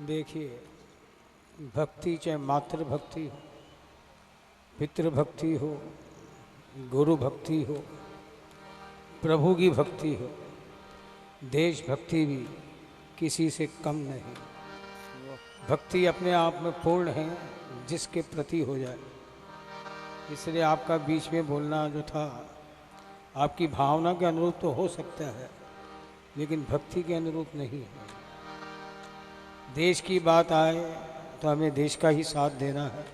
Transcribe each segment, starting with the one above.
देखिए, भक्ति चाहे मातृ भक्ति हो, पितृ भक्ति हो, गुरु भक्ति हो, प्रभु की भक्ति हो, देश भक्ति भी किसी से कम नहीं। भक्ति अपने आप में पूर्ण है, जिसके प्रति हो जाए। इसलिए आपका बीच में बोलना जो था, आपकी भावना के अनुरूप तो हो सकता है, लेकिन भक्ति के अनुरूप नहीं है। देश की बात आए तो हमें देश का ही साथ देना है,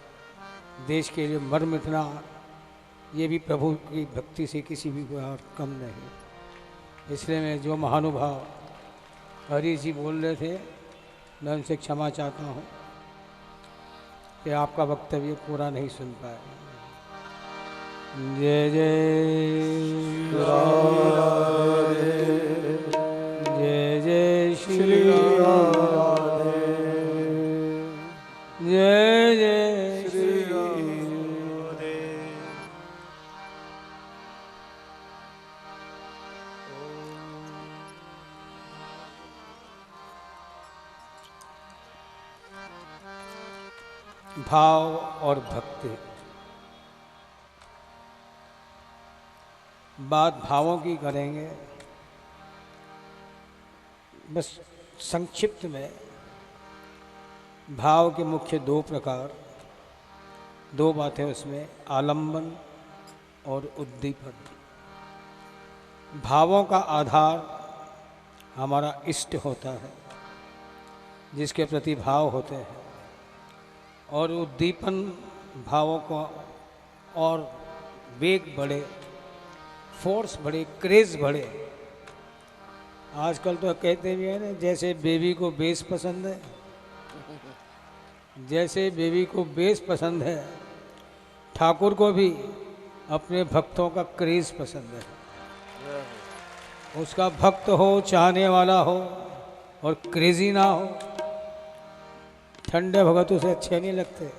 देश के लिए मर मिटना, ये भी प्रभु की भक्ति से किसी भी प्रकार कम नहीं। इसलिए मैं जो महानुभाव हरि जी बोल रहे थे, मैं उनसे क्षमा चाहता हूँ कि आपका वक्तव्य पूरा नहीं सुन पाए। जय जय राधे, जय जय श्री राधे, जय जय श्री राधे। भाव और भक्ति, बात भावों की करेंगे। बस संक्षिप्त में भाव के मुख्य दो प्रकार, दो बातें उसमें, आलंबन और उद्दीपन। भावों का आधार हमारा इष्ट होता है, जिसके प्रति भाव होते हैं, और उद्दीपन भावों को और वेग बढ़े, फोर्स बढ़े, क्रेज बढ़े। आजकल तो कहते भी हैं ना, जैसे बेबी को बेस पसंद है, जैसे बेबी को बेस पसंद है, ठाकुर को भी अपने भक्तों का क्रेज पसंद है। उसका भक्त हो, चाहने वाला हो और क्रेजी ना हो। ठंडे भगत उसे अच्छे नहीं लगते।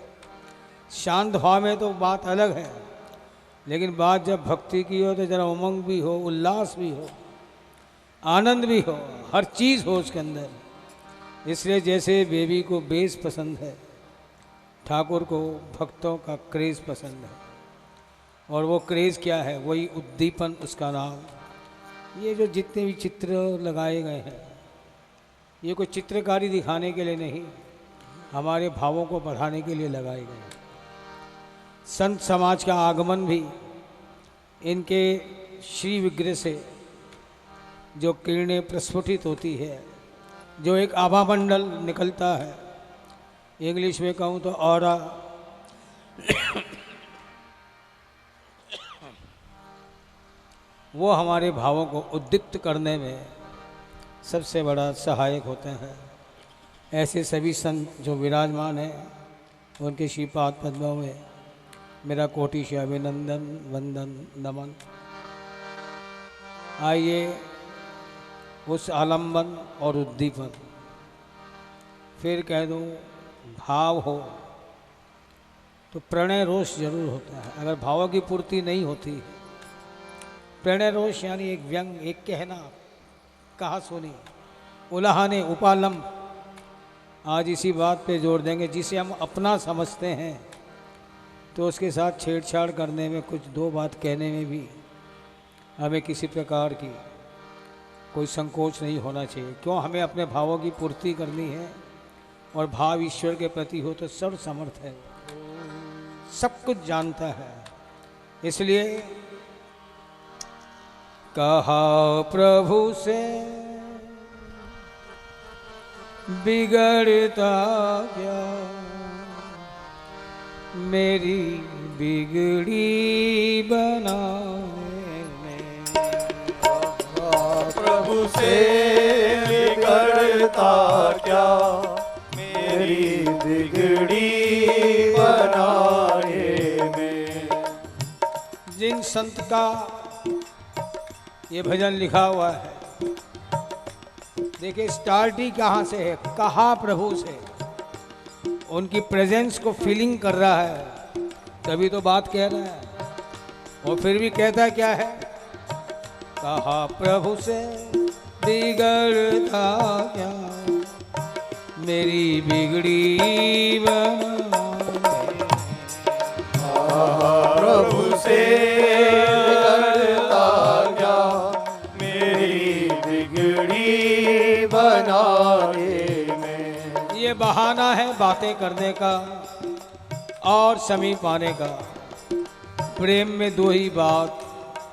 शांत भाव में तो बात अलग है, लेकिन बात जब भक्ति की हो तो जरा उमंग भी हो, उल्लास भी हो, आनंद भी हो, हर चीज़ हो उसके अंदर। इसलिए जैसे बेबी को बेस पसंद है, ठाकुर को भक्तों का क्रेज़ पसंद है। और वो क्रेज़ क्या है? वही उद्दीपन, उसका नाम। ये जो जितने भी चित्र लगाए गए हैं, ये कोई चित्रकारी दिखाने के लिए नहीं, हमारे भावों को बढ़ाने के लिए लगाए गए हैं। संत समाज का आगमन भी इनके श्री विग्रह से जो किरणें प्रस्फुटित होती है, जो एक आभा मंडल निकलता है, इंग्लिश में कहूँ तो ऑरा, वो हमारे भावों को उद्दीप्त करने में सबसे बड़ा सहायक होते हैं। ऐसे सभी संत जो विराजमान हैं, उनके श्रीपाद पद्मों में मेरा कोटि से अभिनंदन, वंदन, नमन। आइए उस आलंबन और उद्दीपन, फिर कह दूँ भाव हो तो प्रणय रोष जरूर होता है। अगर भावों की पूर्ति नहीं होती, प्रणय रोष यानी एक व्यंग, एक कहना, कहा सुनी, उलाहने, उपालंब। आज इसी बात पे जोर देंगे, जिसे हम अपना समझते हैं तो उसके साथ छेड़छाड़ करने में, कुछ दो बात कहने में भी हमें किसी प्रकार की कोई संकोच नहीं होना चाहिए। क्यों? हमें अपने भावों की पूर्ति करनी है, और भाव ईश्वर के प्रति हो तो सर्व समर्थ है, सब कुछ जानता है। इसलिए कहा प्रभु से बिगड़ता क्या, मेरी बिगड़ी बनाने में। प्रभु से बिगड़ता क्या, मेरी बिगड़ी बनाने में। जिन संत का ये भजन लिखा हुआ है, देखिए स्टार्ट ही कहाँ से है? कहा प्रभु से। उनकी प्रेजेंस को फीलिंग कर रहा है, तभी तो बात कह रहा है। और फिर भी कहता क्या है? कहा प्रभु से बिगड़ता क्या, मेरी बिगड़ी बनाने। प्रभु से बिगड़ता क्या मेरी बिगड़ी बनाने में। ये बहाना है बातें करने का और समीप आने का। प्रेम में दो ही बात,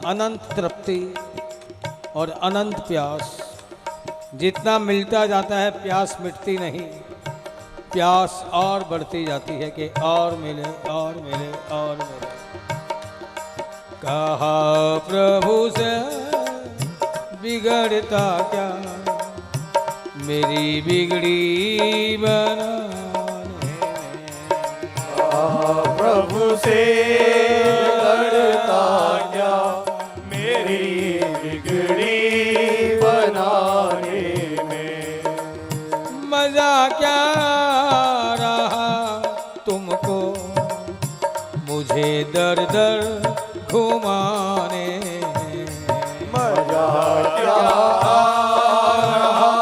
अनंत तृप्ति और अनंत प्यास। जितना मिलता जाता है प्यास मिटती नहीं, प्यास और बढ़ती जाती है कि और मिले और मिले और मिले। कहा प्रभु से बिगड़ता क्या मेरी बिगड़ी बनाने। प्रभु से बिगड़ता क्या मेरी बिगड़ी बनाने में। मजा क्या रहा तुमको मुझे दर दर घुमाने। मजा क्या रहा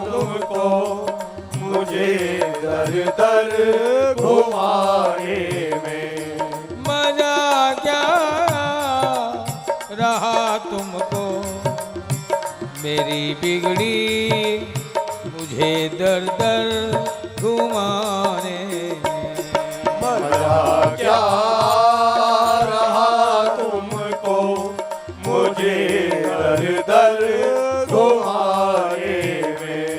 तुमको मुझे दर दर घुमाने में। मजा क्या रहा तुमको मेरी बिगड़ी मुझे दर दर घुमाने। मजा क्या रहा तुमको मुझे दर दर घुमाने में।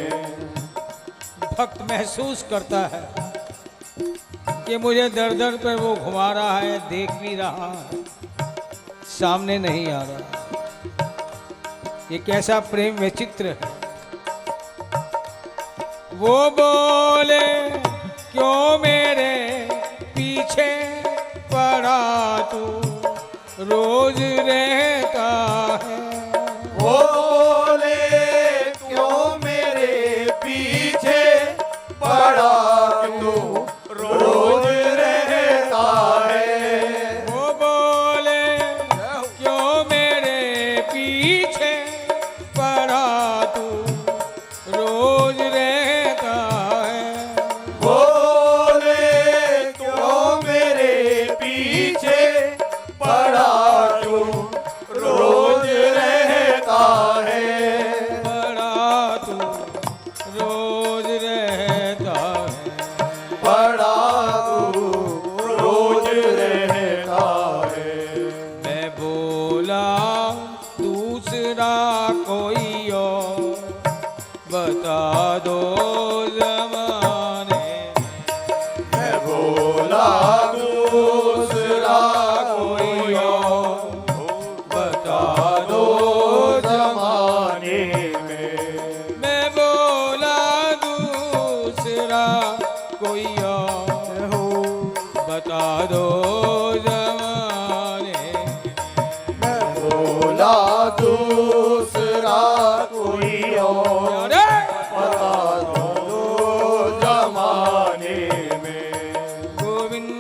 भक्त महसूस करता है कि मुझे दर दर पर वो घुमा रहा है, देख भी रहा है, सामने नहीं आ रहा। ये कैसा प्रेम विचित्र है। वो बोले क्यों मेरे पीछे पड़ा तू रोज रहता है। वो बोले क्यों मेरे पीछे पड़ा तू रोज रहता है। वो बोले क्यों मेरे पीछे पड़ा तू रोज रहता है। बोले क्यों मेरे पीछे पड़ा तू रोज रहता है। पड़ा तू रोज रहता है। पड़ा तू रोज रहता है। मैं बोला दूसरा कोई और बता दो जमाने। मैं बोला दूसरा कोई और बता दो जमाने में। मैं बोला दूसरा कोई और बता दो जमाने। मैं बोला दूसरा कोई और अरे! बता दो जमाने में। गोविंद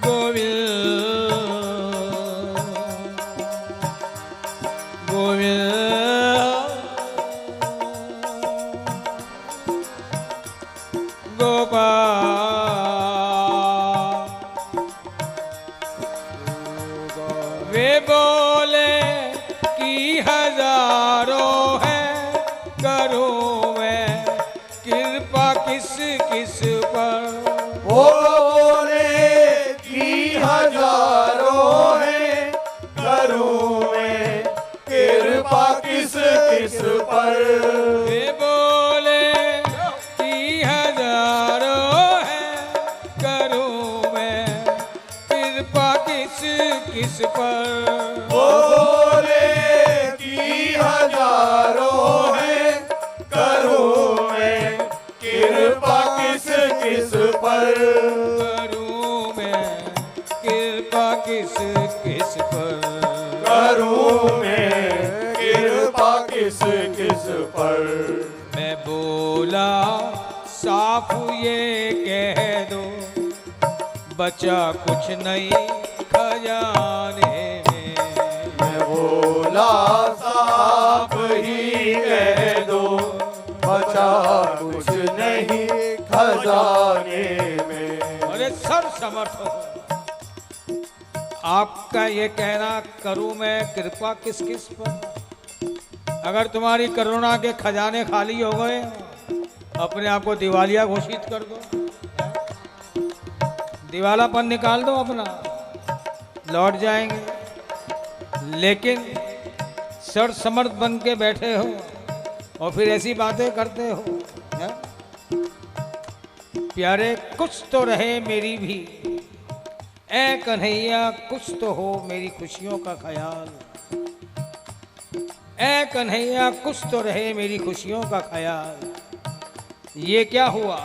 गोविंद गोविंद गोपाल। वे बोले कि हजारों है करूं मैं कृपा किस किस पर। वो बोले कि हजारों हैं करूं मैं कृपा किस किस पर। वे बोले कि हजारों है करूं मैं कृपा किस किस पर। वो बोले कि हजारों हैं करूं मैं कृपा किस किस पर। करूं मैं कृपा किस किस पर। करूं मैं कृपा किस किस पर। मैं बोला साफ ये कह दो बचा कुछ नहीं खजाने में। मैं बोला जाने में। अरे सर्व समर्थ हो। आपका ये कहना करूं मैं कृपा किस किस पर। अगर तुम्हारी करुणा के खजाने खाली हो गए, अपने आप को दिवालिया घोषित कर दो, दिवालापन निकाल दो अपना, लौट जाएंगे। लेकिन सर्व समर्थ बन के बैठे हो और फिर ऐसी बातें करते हो। है? प्यारे कुछ तो रहे मेरी भी, ऐ कन्हैया कुछ तो हो मेरी खुशियों का ख्याल। ऐ कन्हैया कुछ तो रहे मेरी खुशियों का ख्याल। ये क्या हुआ?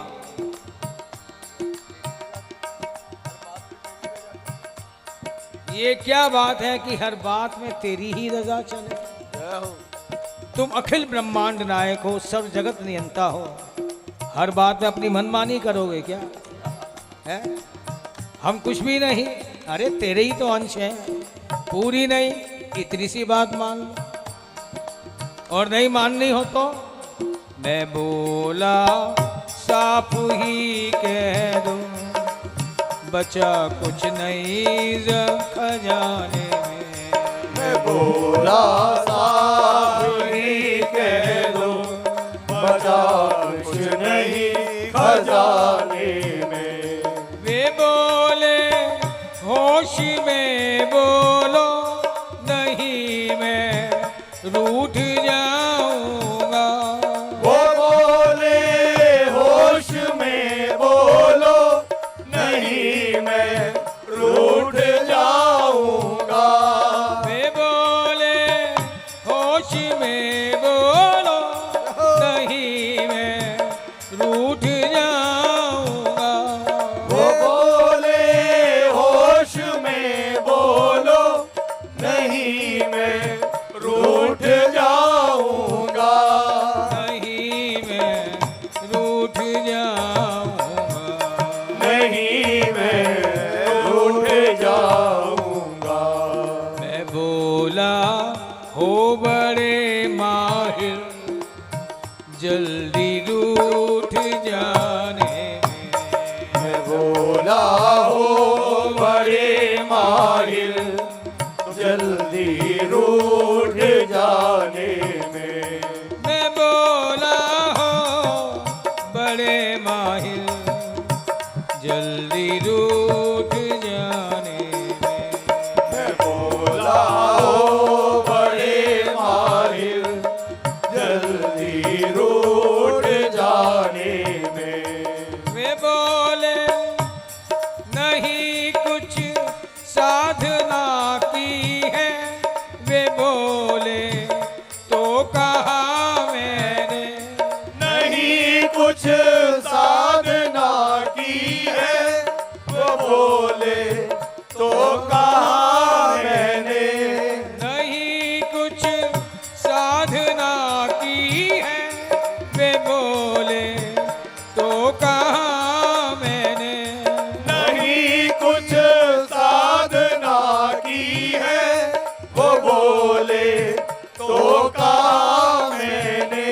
ये क्या बात है कि हर बात में तेरी ही रजा चले। तुम अखिल ब्रह्मांड नायक हो, सब जगत नियंता हो, हर बात में अपनी मनमानी करोगे क्या? है? हम कुछ भी नहीं, अरे तेरे ही तो अंश है, पूरी नहीं इतनी सी बात मान लो। और नहीं माननी हो तो मैं बोला साफ ही कह दूं, बचा कुछ नहीं खजाने में। मैं बोला साफ ही कह दूं, बचा कुछ नहीं खजाने में। वे बोले होश में बोलो, नहीं मैं रूठ जाऊंगा। वो बोले होश में बोलो, नहीं मैं रूठ जाऊंगा। वे बोले होश में बोलो, नहीं मैं रूठ जाऊंगा। वो बोले होश में बोलो, नहीं मैं रूठ जाऊंगा। नहीं मैं रूठ जाऊंगा। नहीं मैं रूठ जाऊंगा। मैं बोला हो बड़े माहिर, जल्दी रूठ जाने में। मैं बोला हो बड़े माहिर, जल्दी रूठ जाने में। मैं बोला हो बड़े माहिर, जल्दी रूठ जाने में। मैं बोला हो बड़े माहिर, जल्दी रूठ जाने में। वे बोले नहीं कुछ साधना की है, वे बोले तो कहा मैंने। नहीं कुछ साधना की है, वो बोले तो कहा मैंने। नहीं कुछ साधना की है, वे बोले तो कहा मैंने। नहीं कुछ साधना की है, वो बोले तो कहा मैंने।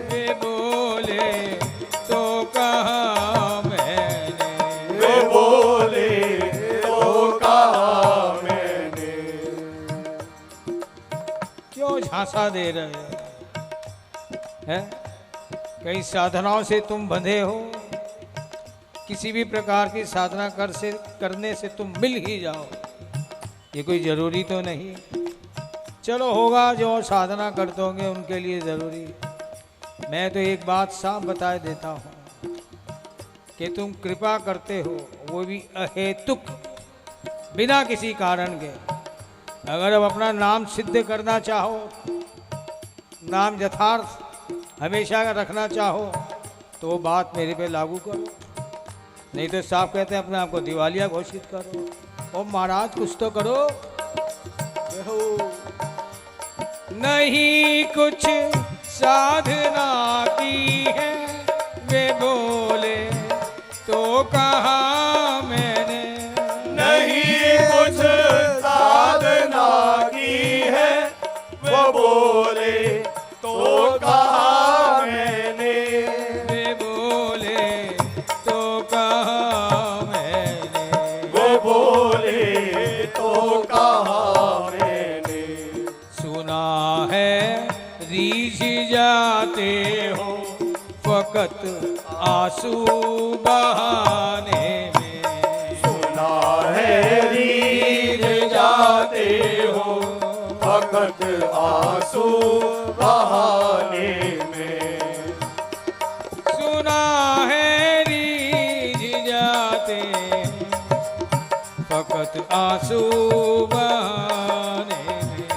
वे बोले तो कहा मैंने। वे बोले तो कहा मैंने। क्यों झांसा दे रहे हो? हैं? कई साधनाओं से तुम बंधे हो, किसी भी प्रकार की साधना करने से तुम मिल ही जाओ, ये कोई जरूरी तो नहीं। चलो होगा जो साधना करते होंगे उनके लिए जरूरी। मैं तो एक बात साफ बता देता हूँ कि तुम कृपा करते हो, वो भी अहेतुक, बिना किसी कारण के। अगर अब अपना नाम सिद्ध करना चाहो, नाम यथार्थ हमेशा का रखना चाहो, तो वो बात मेरे पे लागू करो। नहीं तो साफ कहते हैं अपने आप को दिवालिया घोषित करो। ओ महाराज कुछ तो करो। नहीं कुछ साधना की है, वे बोले तो कहा मैंने। नहीं कुछ साधना की है, वो बोले तो कहा मैंने। वे बोले फकत आंसू बहाने में। सुना है रीझ जाते हो फकत आंसू बहाने में। सुना है रीझ जाते फकत आंसू बहाने में।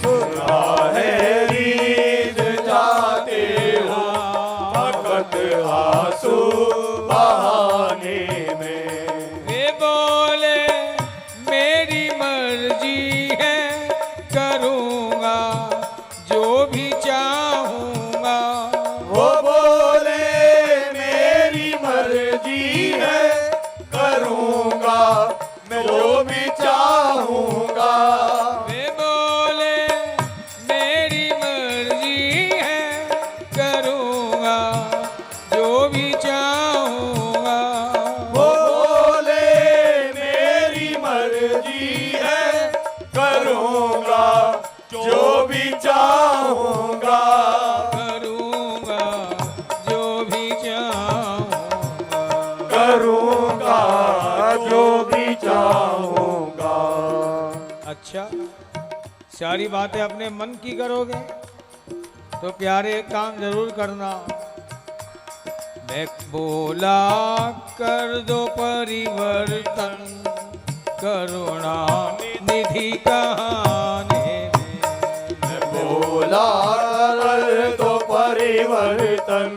सुना है रीझ जाते हो फकत आंसू बहाने में। वे बोले मेरी मर्जी है करूँगा जो भी चाहूँगा। वो बोले मेरी मर्जी है करूँगा मैं जो भी चाहूँगा। वे बोले मेरी मर्जी है करूँगा जो भी चाहूँगा। वो बोले मेरी मर्जी है करूँगा जो भी चाहूँगा। करूँगा जो भी चाहूँगा। करूँगा जो भी चाहूँगा। अच्छा, सारी बातें अपने मन की करोगे तो प्यारे एक काम जरूर करना। मैं बोला कर दो परिवर्तन करुणा निधि कहाने में। बोला कर दो परिवर्तन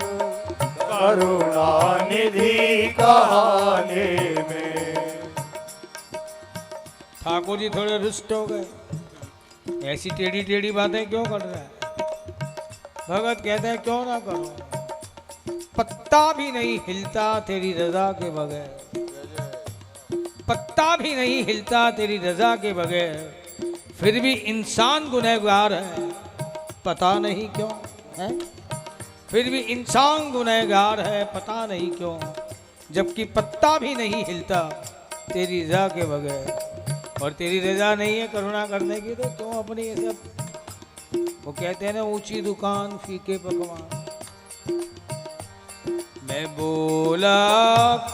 करुणा निधि कहाने में। ठाकुर जी थोड़े रुष्ट हो गए, ऐसी टेढ़ी टेढ़ी बातें क्यों कर रहे हैं। भगत कहते हैं क्यों ना करो, पत्ता भी नहीं हिलता तेरी रजा के बगैर। पत्ता भी नहीं हिलता तेरी रजा के बगैर, फिर भी इंसान गुनहगार है पता नहीं क्यों है। फिर भी इंसान गुनहगार है पता नहीं क्यों, जबकि पत्ता भी नहीं हिलता तेरी रजा के बगैर। और तेरी रजा नहीं है करुणा करने की तो तुम अपनी ये सब, वो कहते हैं ना ऊंची दुकान फीके पकवान। मैं बोला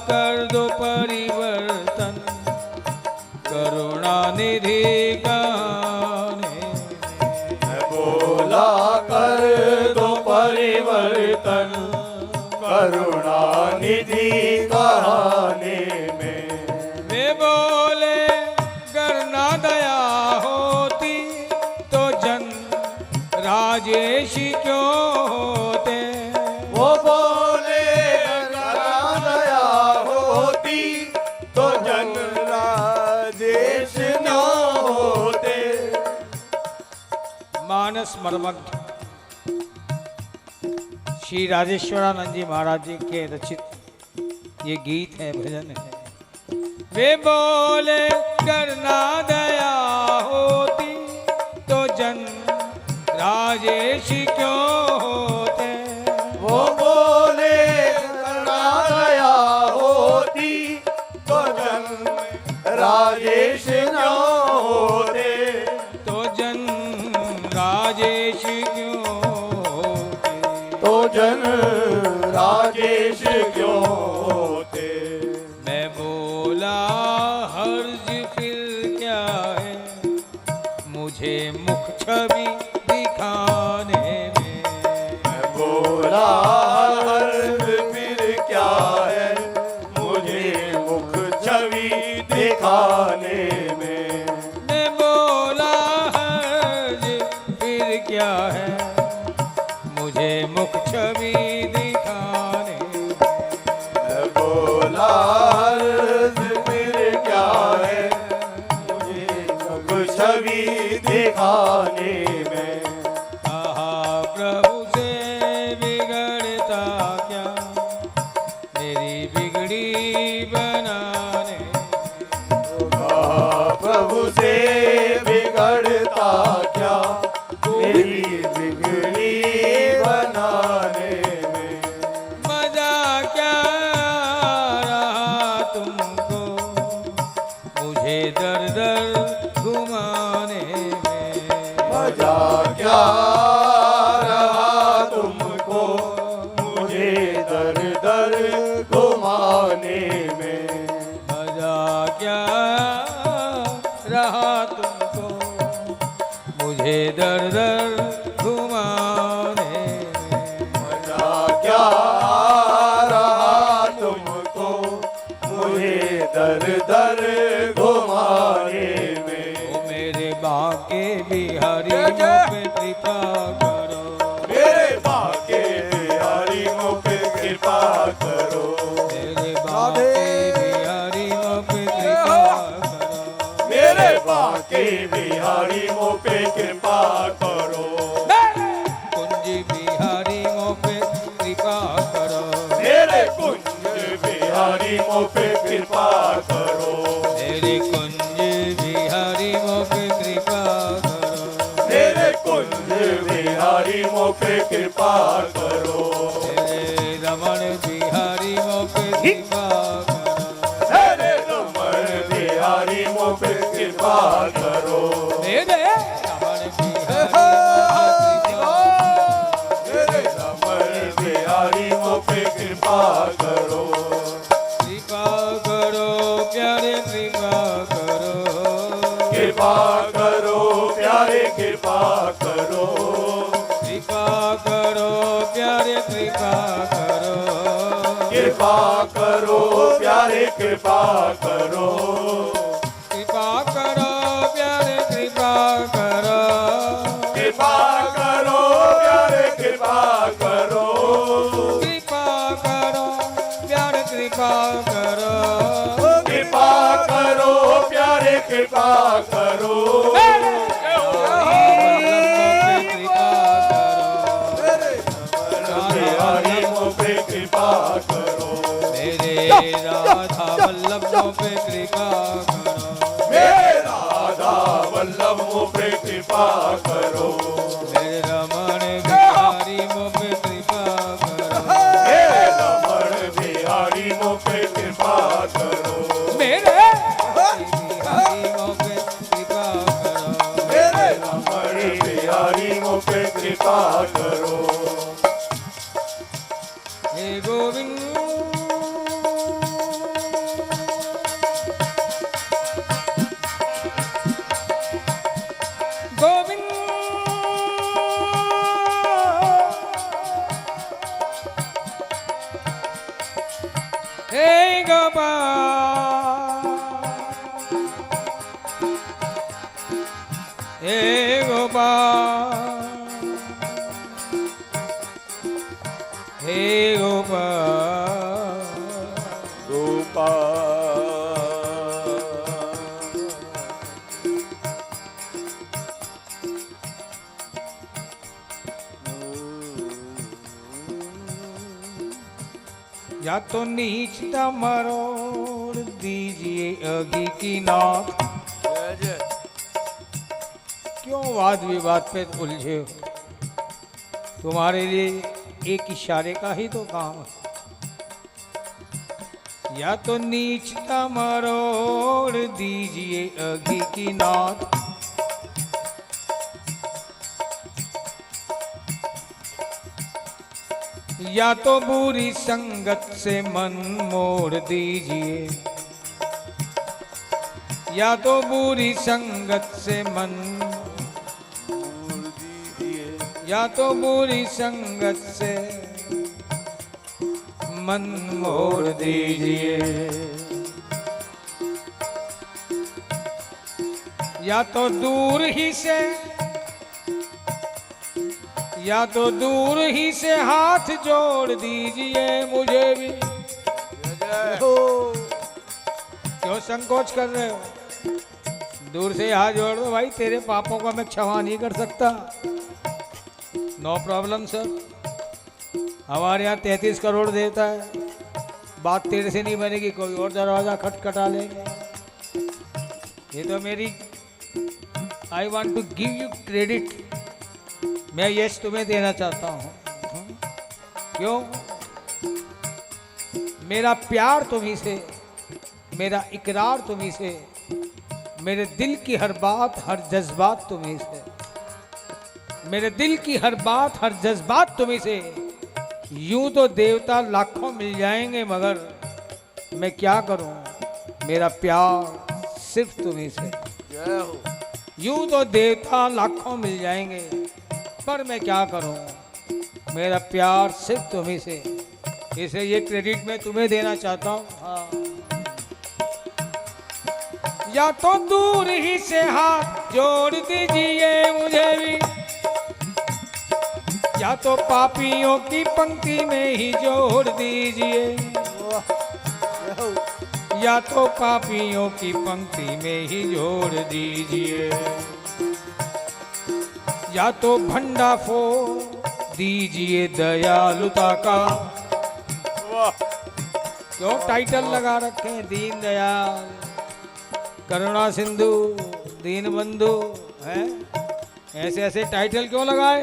कर दो परिवर्तन करुणा निधि कहाने में। मैं बोला कर दो परिवर्तन करुणा निधि कहाने में। वे बोले करना दया होती तो जन राजेश क्यों होते। वो बोले करुणा दया होती तो जन राजेश न होते। मानस मर्मज्ञ श्री राजेश्वरानंद जी महाराज जी के रचित ये गीत है, भजन है। वे बोले करना दया होती तो जन राजेश क्यों होते। वो बोले करुणा दया होती तो जन राजेश न होते। तो जन राजेश क्यों होते। तो जन राजेश क्यों होते। मैं बोला हर्ज फिर क्या है मुझे मुख छवि दिखाने में। मैं बोला हर्ज फिर क्या है मुझे मुख छवि दिखाने में। मैं बोला हर्ज फिर क्या है मुझे मुख छवि दिखाने में। मैं बोला हर्ज फिर क्या है मुझे मुख छवि दिखाने में। आहा प्रभु से बिगड़ता क्या मेरी बिगड़ी बनाने। प्रभु से बिगड़ता क्या मेरी बिगड़ी बनाने में। मजा क्या रहा तुमको मुझे दर दर घुमाने में। मजा क्या रहा तुमको मुझे मुझे दर दर घुमाने मजा क्या आ रहा तुमको मुझे दर दर घुमाने में। ओ मेरे बाके बिहारी मुझ पे कृपा करो, मेरे बाके बिहारी मुझ पे कृपा करो, मेरे बाके बिहारी मुझ पे कृपा करो, मेरे बाके बिहारी मुझ पे कृपा करो, कुंज बिहारी मुझ पे कृपा करो, मेरे कुंज बिहारी मुझ पे कृपा करो, मेरे कुंज बिहारी मुझ पे कृपा करो, मेरे कुंज बिहारी मुझ पे कृपा करो, मेरे रमण बिहारी मुझ पे कृपा करो, मेरे रमण बिहारी मुझ पे कृपा करो, मेरे रमण बिहारी मेरे रमण बिहारी मुझ पे कृपा करो, कृपा करो प्यारे कृपा करो, कृपा करो प्यारे कृपा करो, कृपा करो प्यारे कृपा करो, कृपा करो प्यारे कृपा करो, कृपा करो प्यारे कृपा करो, कृपा करो प्यारे कृपा करो, कृपा करो प्यारे कृपा करो, कृपा करो प्यारे कृपा करो, बिहारी मुझ पे कृपा करो, मेरे राधा वल्लभ पे कृपा करो, मेरे राधा वल्लभ मुझ पे कृपा करो, मेरे रमण बिहारी पे कृपा करो, मेरे रमण बिहारी मुझ पे कृपा करो, मेरे बिहारी पे कृपा करो, मेरे रमण बिहारी मुझ पे कृपा करो, हे गोविंद गोविंद हे गोपाल हे गोपाल हे गोपाल गोपाल या तो नीचता मरोड़ दीजिए अगी की नाथ, क्यों वाद विवाद पे उलझे हो? तुम्हारे लिए एक इशारे का ही तो काम है। या तो नीचता मरोड़ दीजिए अगी की नाथ, या तो बुरी संगत से मन मोड़ दीजिए, या तो बुरी संगत से मन, या तो बुरी संगत से मन मोड़ दीजिए, या तो दूर ही से, या तो दूर ही से हाथ जोड़ दीजिए मुझे भी। क्यों संकोच कर रहे हो? दूर से हाथ जोड़ दो भाई, तेरे पापों का मैं क्षमा नहीं कर सकता। नो प्रॉब्लम सर, हमारे यहाँ 33 करोड़ देता है, बात तेरे से नहीं बनेगी, कोई और दरवाजा खटखटा लेंगे। ये तो मेरी, I want to give you credit, मैं यश तुम्हें देना चाहता हूँ। क्यों? मेरा प्यार तुम्ही से, मेरा इकरार तुम्ही से, मेरे दिल की हर बात हर जज्बात तुम्ही से, मेरे दिल की हर बात हर जज्बात तुम्ही से। यूं तो देवता लाखों मिल जाएंगे, मगर मैं क्या करूं, मेरा प्यार सिर्फ तुम्ही से। यूं तो देवता लाखों मिल जाएंगे, पर मैं क्या करूं, मेरा प्यार सिर्फ तुम्ही से, इसे ये क्रेडिट मैं तुम्हें देना चाहता हूं। हाँ। या तो दूर ही से हाथ जोड़ दीजिए मुझे भी, या तो पापियों की पंक्ति में ही जोड़ दीजिए, या तो पापियों की पंक्ति में ही जोड़ दीजिए, या तो भंडा फोड़ दीजिए दयालुता का। क्यों टाइटल लगा रखे हैं, दीन दयाल, करुणा सिंधु, दीन बंधु, है ऐसे ऐसे टाइटल क्यों लगाए?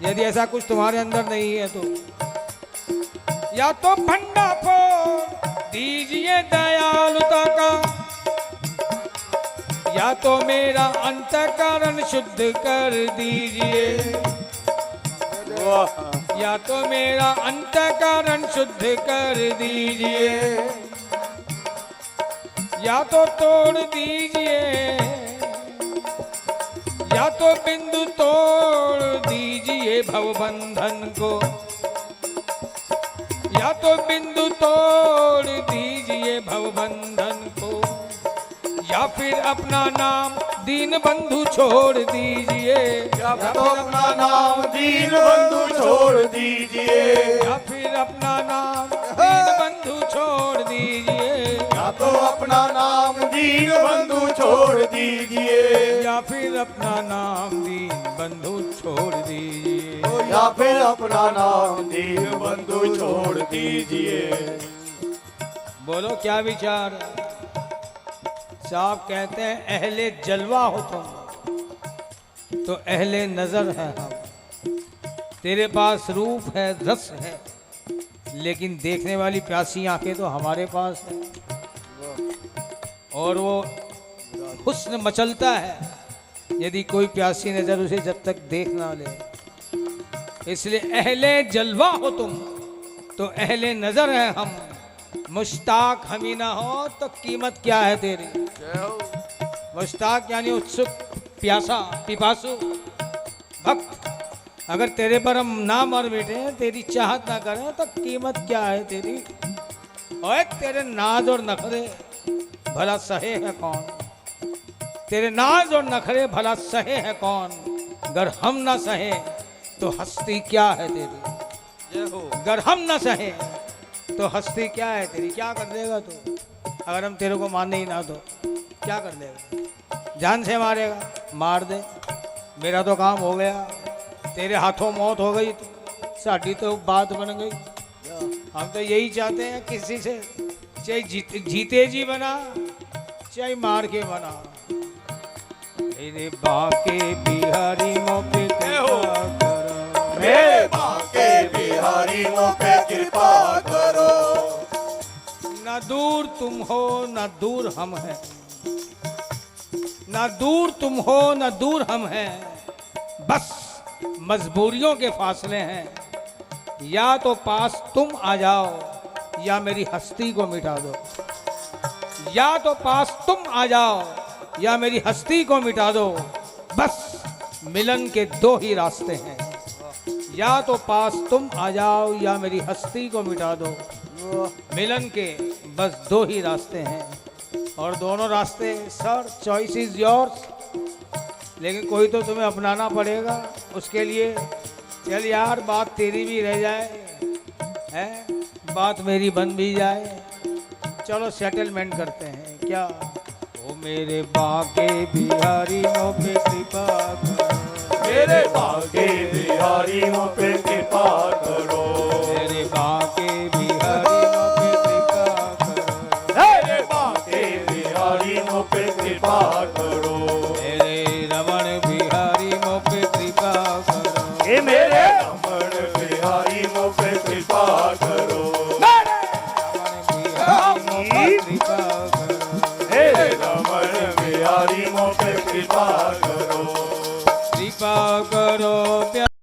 यदि ऐसा कुछ तुम्हारे अंदर नहीं है तो या तो भंडा फोड़ दीजिए दयालुता का, या तो मेरा अंतःकरण शुद्ध कर दीजिए, या तो मेरा अंतःकरण शुद्ध कर दीजिए, या तो तोड़ दीजिए, या तो बिंदु तोड़ दीजिए भवबंधन को, या तो बिंदु तोड़ दीजिए भवबंधन को, या फिर अपना नाम दीन बंधु छोड़ दीजिए, या तो अपना नाम दीन बंधु छोड़ दीजिए, या फिर अपना नाम दीन बंधु छोड़ दीजिए, या तो अपना नाम दीन बंधु छोड़ दीजिए, या फिर अपना नाम दीन बंधु छोड़ दीजिए, या फिर अपना नाम दीन बंधु छोड़ दीजिए। बोलो क्या विचार? साहब कहते हैं अहले जलवा हो तुम तो अहले नजर है हम, तेरे पास रूप है, रस है, लेकिन देखने वाली प्यासी आंखें तो हमारे पास है, और वो हुस्न मचलता है यदि कोई प्यासी नजर उसे जब तक देख ना ले। इसलिए अहले जलवा हो तुम तो अहले नजर है हम, मुश्ताक हम ही ना हो तो कीमत क्या है तेरी। मुश्ताक यानी उत्सुक, प्यासा, पिपासु, भक्त, अगर तेरे पर हम ना मर बैठे, तेरी चाहत ना करें तो कीमत क्या है तेरी। और तेरे नाज और नखरे भला सहे है कौन, तेरे नाज और नखरे भला सहे है कौन, अगर हम ना सहे तो हस्ती क्या है तेरी। अगर हम ना सहे तो हस्ती क्या है तेरी। क्या कर देगा तू अगर हम तेरे को मारने ही ना तो क्या कर देगा? जान से मारेगा, मार दे, मेरा तो काम हो गया, तेरे हाथों मौत हो गई तो साड़ी तो बात बन गई। हम तो यही चाहते हैं किसी से चाहे जीते जी बना चाहे मार के बना। मेरे बाके बिहारी मोपे कृपा करो, मेरे बाके बिहारी मोपे कृपा करो। ना दूर तुम हो ना दूर हम हैं, ना दूर तुम हो ना दूर हम हैं, बस मजबूरियों के फासले हैं। या तो पास तुम आ जाओ या मेरी हस्ती को मिटा दो। या तो पास तुम आ जाओ या मेरी हस्ती को मिटा दो, बस मिलन के दो ही रास्ते हैं। या तो पास तुम आ जाओ या मेरी हस्ती को मिटा दो, मिलन के बस दो ही रास्ते हैं। और दोनों रास्ते सर चॉइस इज योर्स, लेकिन कोई तो तुम्हें अपनाना पड़ेगा। उसके लिए चल यार बात तेरी भी रह जाए, है बात मेरी बन भी जाए, चलो सेटलमेंट करते हैं क्या। ओ मेरे बाके बिहारी मोपे कृपा करो, मेरे बाके बिहारी मोपे कृपा करो। मेरे बाके बिहारी मोपे कृपा करो, मेरे बाके बिहारी मोपे कृपा करो। मेरे रमण बिहारी मोपे कृपा करो, हे मेरे रमण बिहारी मोपे कृपा करो। कृपा करो, हे रमण बिहारी मोपे कृपा करो। कृपा करो।